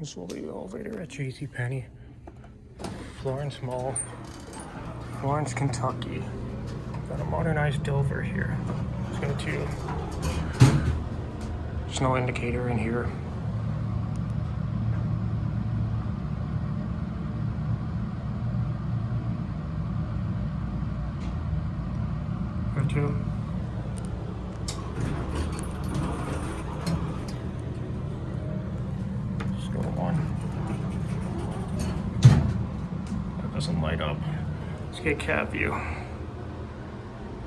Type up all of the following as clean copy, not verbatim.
This will be the elevator at JCPenney, Florence Mall, Florence, Kentucky. Got a modernized Dover here. Let's go to. There's no indicator in here. Go to. Let's go to 1. That doesn't light up. Let's get cab view.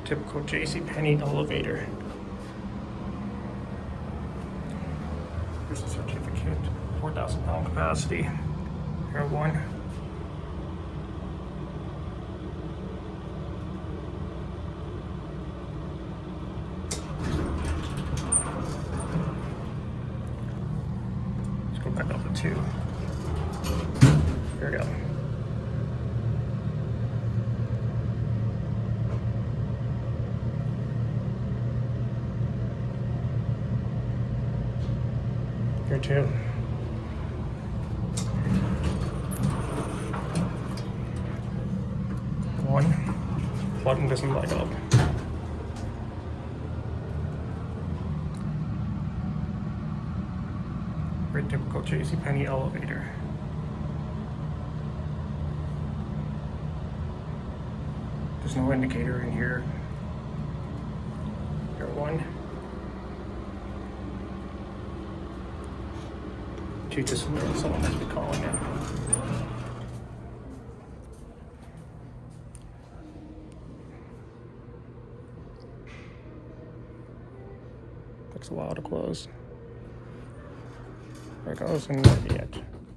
Typical JCPenney elevator. Here's the certificate. 4,000 pound capacity. Here 1. Let's go back up to 2. Here we go. Here 2. 1. Button doesn't light up. Very typical JCPenney elevator. There's no indicator in here. Here 1. 2 just someone must be calling it. Takes a while to close. There it goes, and not yet.